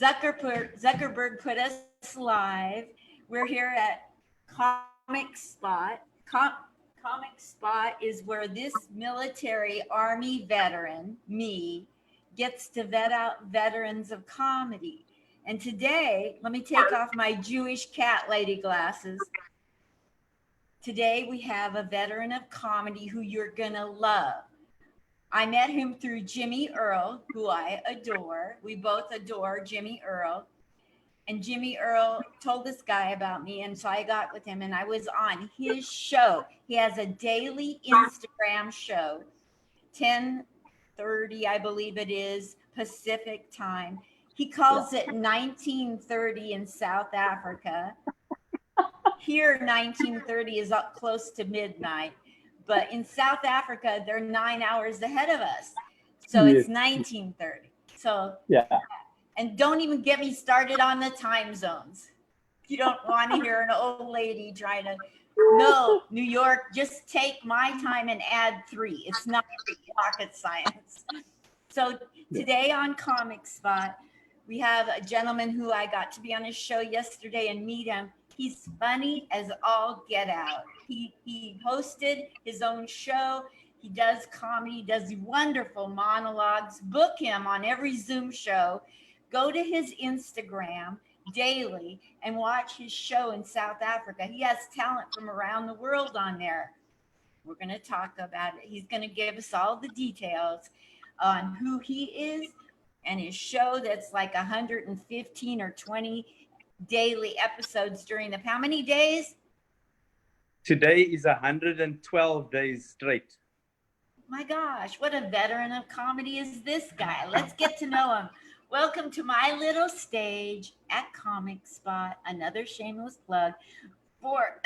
Zuckerberg put us live. We're here at Comic Spot. Comic Spot is where this military army veteran, me, gets to vet out veterans of comedy. And today, let me take off my Jewish cat lady glasses. Today, we have a veteran of comedy who you're going to love. I met him through Jimmy Earl, who I adore. We both adore Jimmy Earl. And Jimmy Earl told this guy about me. And so I got with him and I was on his show. He has a daily Instagram show, 10:30, I believe it is, Pacific time. He calls it 1930 in South Africa. Here, 1930 is up close to midnight. But in South Africa, they're 9 hours ahead of us. So it's 1930. So, and don't even get me started on the time zones. You don't want to hear an old lady trying to, no, New York, just take my time and add 3. It's not rocket science. So today on Comic Spot, we have a gentleman who I got to be on his show yesterday and meet him. He's funny as all get out. He hosted his own show. He does comedy, does wonderful monologues. Book him on every Zoom show. Go to his Instagram daily and watch his show in South Africa. He has talent from around the world on there. We're going to talk about it. He's going to give us all the details on who he is and his show that's like 115 or 20 daily episodes during the how many days? Today is 112 days straight. My gosh, what a veteran of comedy is this guy? Let's get to know him. Welcome to my little stage at Comic Spot. Another shameless plug for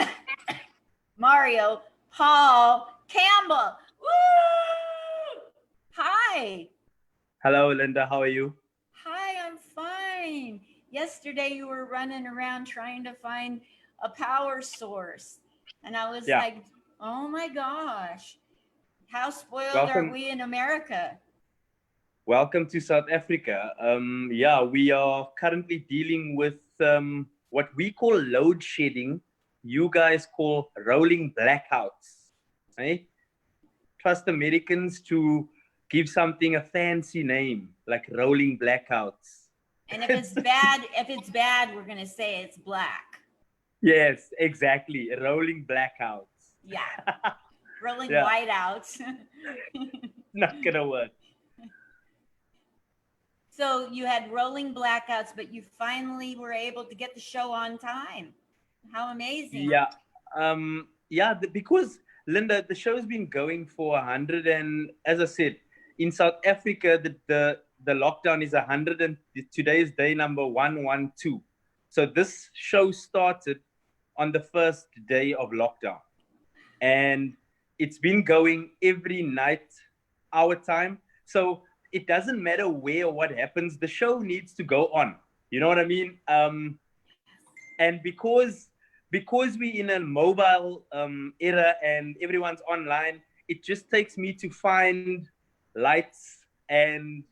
Mario Paul Campbell. Woo! Hi. Hello, Linda. How are you? Hi, I'm fine. Yesterday you were running around trying to find a power source. And I was like, oh my gosh, how spoiled are we in America? Welcome to South Africa. We are currently dealing with what we call load shedding. You guys call rolling blackouts. Right? Trust Americans to give something a fancy name like rolling blackouts. And if it's bad, we're going to say it's black. Yes, exactly. Rolling blackouts. Yeah. Rolling whiteouts. Not going to work. So you had rolling blackouts, but you finally were able to get the show on time. How amazing. Yeah. Because, Linda, the show's been going for 100 and, as I said, in South Africa, the lockdown is 100 and today is day number 112. So this show started on the first day of lockdown. And it's been going every night, our time. So it doesn't matter where or what happens. The show needs to go on. You know what I mean? And because we're in a mobile era and everyone's online, it just takes me to find lights and,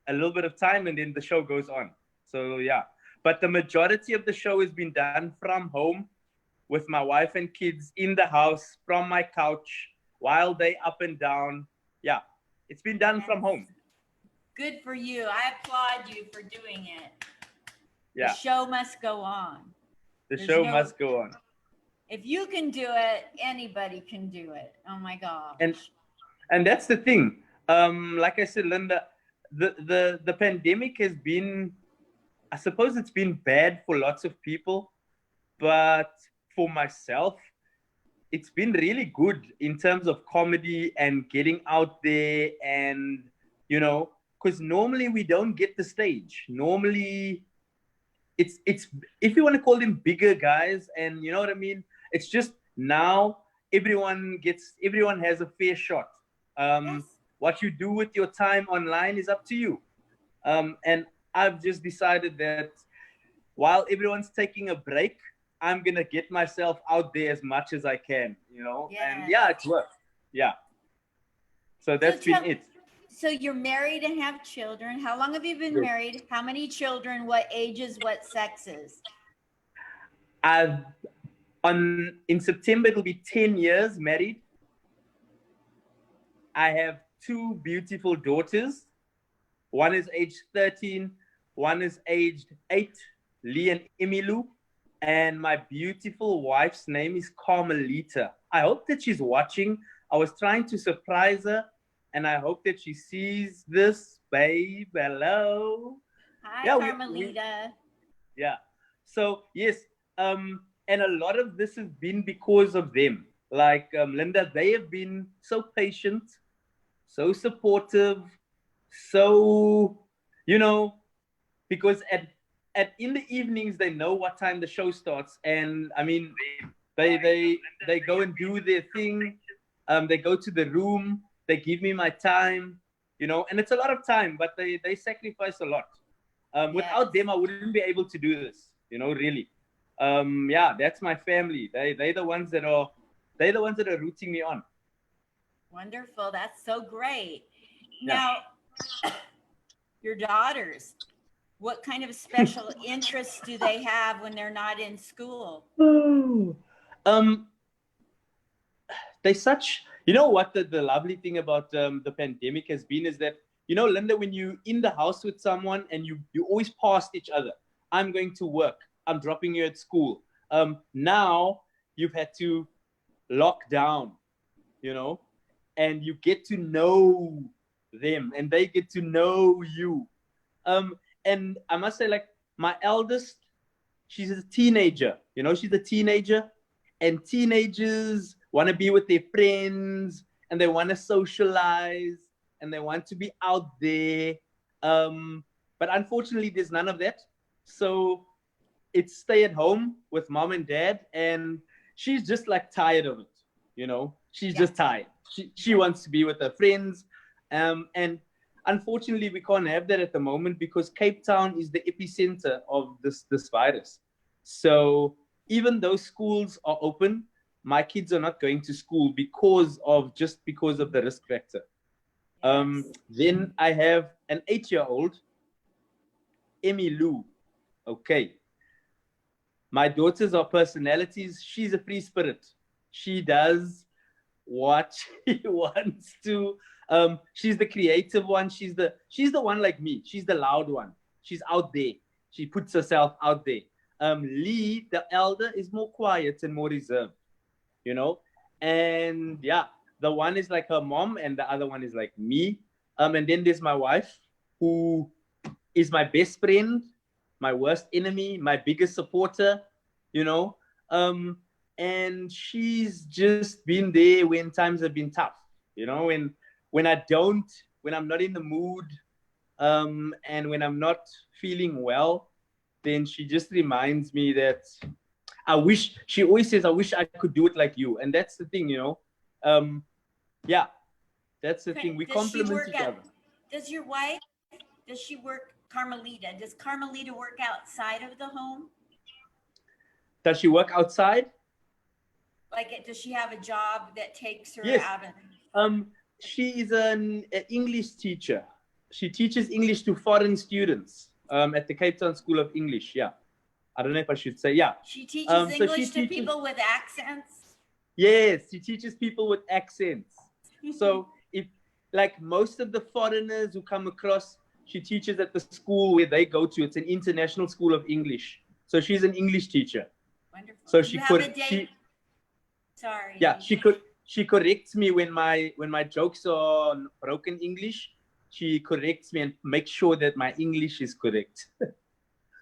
a little bit of time, and then the show goes on. So, yeah. But the majority of the show has been done from home with my wife and kids in the house from my couch while they up and down. Yeah, it's been done from home. Good for you. I applaud you for doing it. Yeah. The show must go on. The show must go on. If you can do it, anybody can do it. Oh my gosh. And that's the thing. Like I said, Linda, the pandemic has been, I suppose it's been bad for lots of people, but for myself, it's been really good in terms of comedy and getting out there and, because normally we don't get the stage. Normally it's if you want to call them bigger guys, and you know what I mean? It's just now everyone has a fair shot. Yes. What you do with your time online is up to you. And I've just decided that while everyone's taking a break, I'm going to get myself out there as much as I can, Yes. And it's worked. Yeah. So that's been it. So you're married and have children. How long have you been married? How many children? What ages? What sexes? I've in September it'll be 10 years married. I have two beautiful daughters. One is aged 13, one is aged 8, Lee and Emilu. And my beautiful wife's name is Carmelita. I hope that she's watching. I was trying to surprise her, and I hope that she sees this. Babe, hello. Hi, Yeah, Carmelita. yeah. So, yes, and a lot of this has been because of them. Like, Linda, they have been so patient, so supportive, so, because in the evenings they know what time the show starts, and I mean they go and do their thing. They go to the room, they give me my time, and it's a lot of time, but they sacrifice a lot. Without them I wouldn't be able to do this, really. Yeah, that's my family. They're the ones that are rooting me on. Wonderful. That's so great. Yeah. Now, your daughters, what kind of special interests do they have when they're not in school? They such, what the lovely thing about the pandemic has been is that, Linda, when you in the house with someone and you always passed each other. I'm going to work, I'm dropping you at school. Now you've had to lock down, and you get to know them and they get to know you. And I must say, like, my eldest, she's a teenager, she's a teenager, and teenagers want to be with their friends and they want to socialize and they want to be out there. But unfortunately, there's none of that. So it's stay at home with mom and dad, and she's just like tired of it. She's just tired. She wants to be with her friends. And unfortunately, we can't have that at the moment because Cape Town is the epicenter of this virus. So even though schools are open, my kids are not going to school because of the risk factor. Then I have an 8-year-old, Emmy Lou. Okay. My daughters are personalities. She's a free spirit. She does what she wants to. She's the creative one. She's the one like me. She's the loud one. She's out there. She puts herself out there. Lee, the elder, is more quiet and more reserved, and yeah, the one is like her mom and the other one is like me. And then there's my wife, who is my best friend, my worst enemy, my biggest supporter, and she's just been there when times have been tough, when I'm not in the mood, and when I'm not feeling well, then she just reminds me that she always says, I wish I could do it like you. And that's the thing, yeah, that's the thing. We complement each other. Does your wife, does she work, Carmelita, does Carmelita work outside of the home? Does she work outside? Like, does she have a job that takes her out of? She is an English teacher. She teaches English to foreign students at the Cape Town School of English. Yeah. I don't know if I should say, yeah. She teaches English to people with accents? Yes, she teaches people with accents. So if, like most of the foreigners who come across, she teaches at the school where they go to. It's an international school of English. So she's an English teacher. Wonderful. So Sorry. Yeah, she corrects me when my jokes are broken English. She corrects me and makes sure that my English is correct.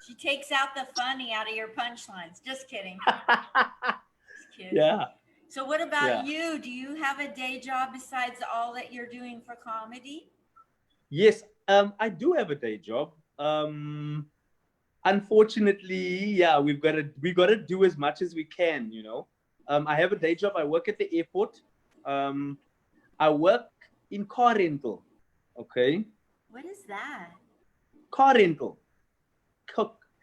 She takes out the funny out of your punchlines. Just kidding. Just kidding. Yeah. So what about you? Do you have a day job besides all that you're doing for comedy? Yes, I do have a day job. Unfortunately, yeah, we got to do as much as we can, I have a day job. I work at the airport. I work in car rental. Okay. What is that? Car rental.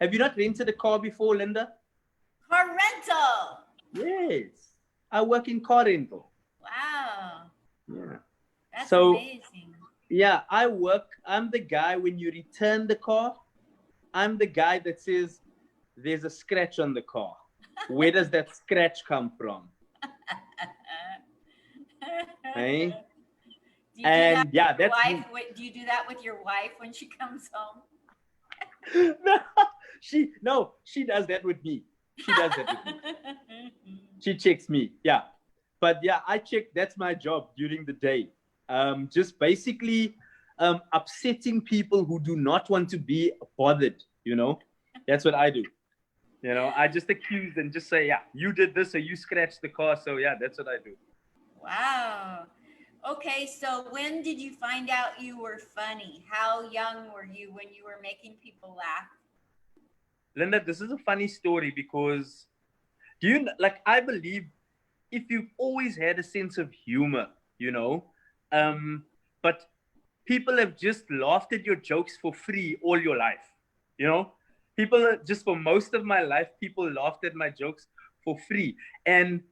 Have you not rented a car before, Linda? Car rental. Yes. I work in car rental. Wow. Yeah. That's amazing. Yeah, I'm the guy when you return the car, I'm the guy that says there's a scratch on the car. Where does that scratch come from? Hey? Do you do that And with yeah, your that's wife? me. Do you do that with your wife when she comes home? No, she does that with me. She does that with me. She checks me. Yeah. But yeah, I check. That's my job during the day. Just basically upsetting people who do not want to be bothered. That's what I do. I just accuse and just say, yeah, you did this or you scratched the car. So yeah, that's what I do. Wow. Okay, so when did you find out you were funny? How young were you when you were making people laugh? Linda, this is a funny story because I believe if you've always had a sense of humor, um, but people have just laughed at your jokes for free all your life. You know, just for most of my life, people laughed at my jokes for free. And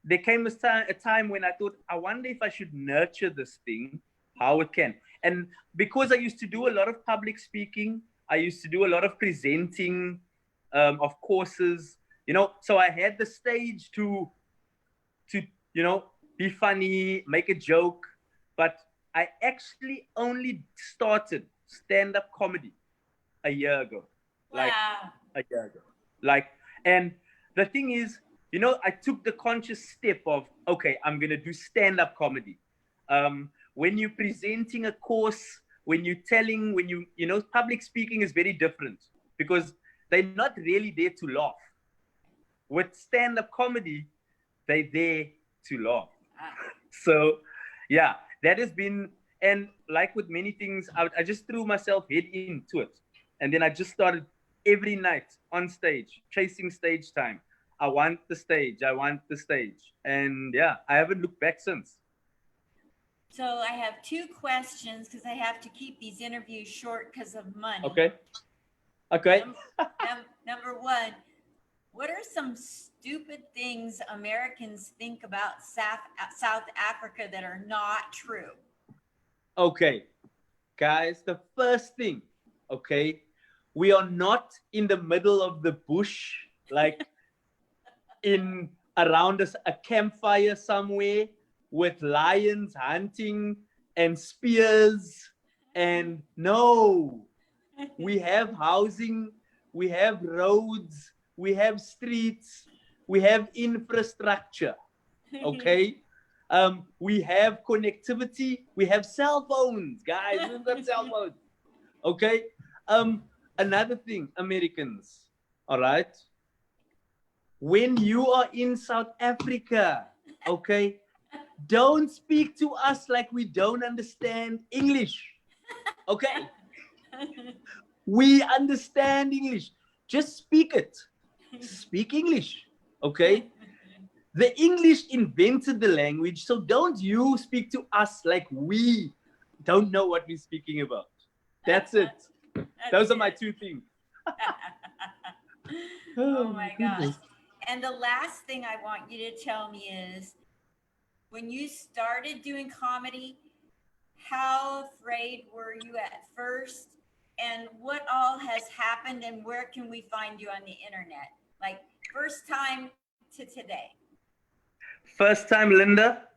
there came a time when I thought, I wonder if I should nurture this thing, how it can. And because I used to do a lot of public speaking, I used to do a lot of presenting of courses, so I had the stage to be funny, make a joke, but I actually only started stand-up comedy a year ago. Like Wow. a year ago. Like, and the thing is, I took the conscious step of, okay, I'm gonna do stand-up comedy. When you're presenting a course, public speaking is very different because they're not really there to laugh. With stand-up comedy, they're there to laugh. So, yeah, that has been, and like with many things, I just threw myself head into it. And then I just started every night on stage, chasing stage time. I want the stage. I want the stage. And yeah, I haven't looked back since. So I have two questions because I have to keep these interviews short because of money. Okay. Okay. Number one, what are some stupid things Americans think about South Africa that are not true? Okay, guys, the first thing, okay, we are not in the middle of the bush, like in around us a campfire somewhere with lions hunting and spears. And no, we have housing, we have roads, we have streets, we have infrastructure. Okay. We have connectivity, we have cell phones, guys. We've got cell phones. Okay. Another thing, Americans, all right, when you are in South Africa, okay, don't speak to us like we don't understand English. Okay. We understand English. Just speak it. Speak English. Okay. The English invented the language, so don't you speak to us like we don't know what we're speaking about. That's it. Those are my two things. Oh my gosh. And the last thing I want you to tell me is when you started doing comedy, how afraid were you at first? And what all has happened and where can we find you on the internet? Like first time to today. First time, Linda,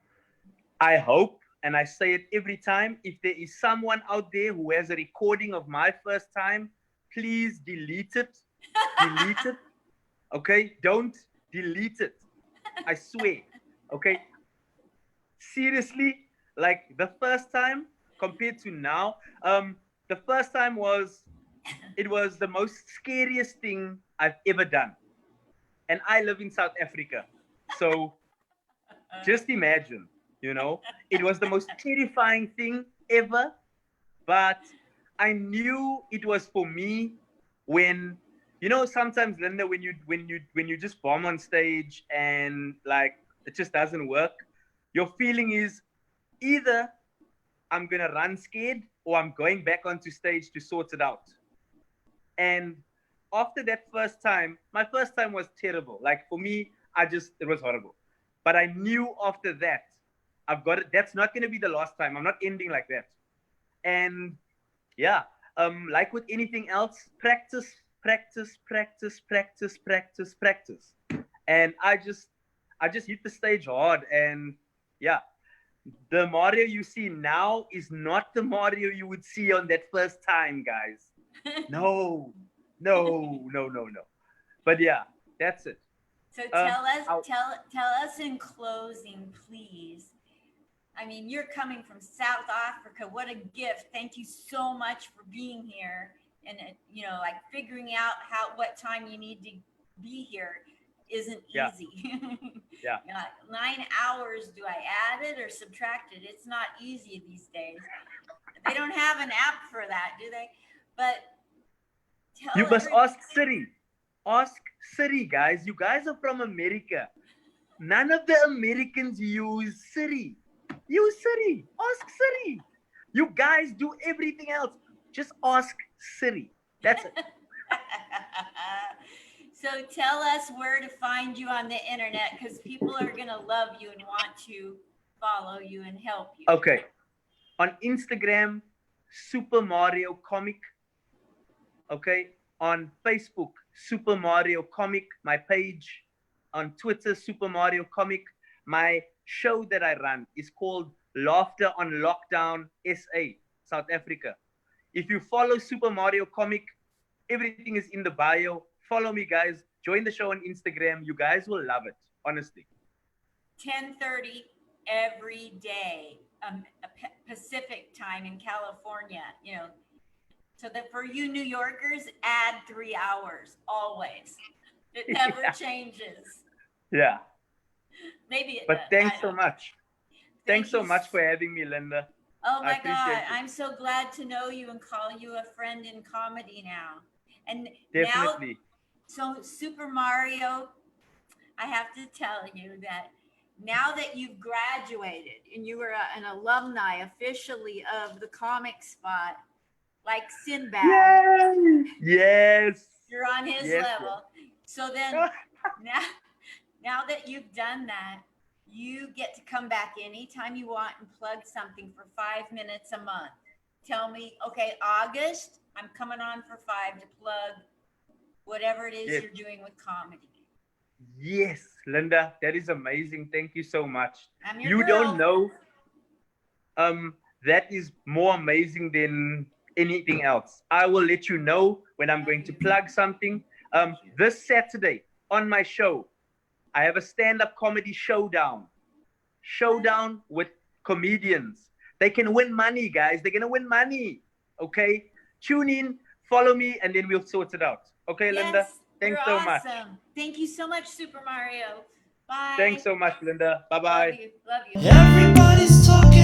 I hope, and I say it every time, if there is someone out there who has a recording of my first time, please delete it. Delete it. Okay? Don't delete it. I swear. Okay? Seriously, like the first time compared to now, the first time was the most scariest thing I've ever done. And I live in South Africa. So just imagine, it was the most terrifying thing ever, but I knew it was for me when, sometimes, Linda, when you just bomb on stage and like it just doesn't work, your feeling is either I'm gonna run scared or I'm going back onto stage to sort it out. And after that first time, my first time was terrible. Like for me, it was horrible. But I knew after that, I've got it. That's not going to be the last time. I'm not ending like that. And yeah, like with anything else, practice, practice, practice, practice, practice, practice. And I just hit the stage hard, and yeah, the Mario you see now is not the Mario you would see on that first time, guys. No, no, no, no, no. But yeah, that's it. So Um, I'll, tell us in closing, please. I mean, you're coming from South Africa. What a gift! Thank you so much for being here, and like figuring out what time you need to be here isn't yeah, easy. yeah. 9 hours. Do I add it or subtract it? It's not easy these days. They don't have an app for that, do they? But You tell must everybody. ask Siri. Ask Siri, guys. You guys are from America. None of the Americans use Siri. Use Siri. Ask Siri. You guys do everything else. Just ask Siri. That's it. So tell us where to find you on the internet, because people are going to love you and want to follow you and help you. Okay. On Instagram, Super Mario Comic. Okay. On Facebook, Super Mario Comic, my page. On Twitter, Super Mario Comic. My show that I run is called Laughter on Lockdown SA, South Africa. If you follow Super Mario Comic, everything is in the bio. Follow me, guys. Join the show on Instagram. You guys will love it, honestly. 10:30 every day, Pacific time in California. So that for you New Yorkers, add 3 hours always. It never changes. Yeah. Maybe it But does. thanks so much. Thanks so you much for having me, Linda. Oh I my appreciate God, it. I'm so glad to know you and call you a friend in comedy now. And Definitely. now, so Super Mario, I have to tell you that now that you've graduated and you were an alumni officially of the comic spot, like Sinbad, Yay! Yes. you're on his Yes, level. So then now that you've done that, you get to come back anytime you want and plug something for 5 minutes a month. Tell me, okay, August, I'm coming on for 5 to plug whatever it is Yes. you're doing with comedy. Yes, Linda, that is amazing. Thank you so much. I'm your You girl. don't know. That is more amazing than anything else. I will let you know when I'm going to plug something. This Saturday on my show, I have a stand-up comedy showdown. Showdown with comedians. They can win money, guys. They're gonna win money. Okay? Tune in, follow me, and then we'll sort it out. Okay, Yes, Linda? Thanks you're so much. awesome. Thank you so much, Super Mario. Bye. Thanks so much, Linda. Bye-bye. Love you. Love you. Everybody's talking.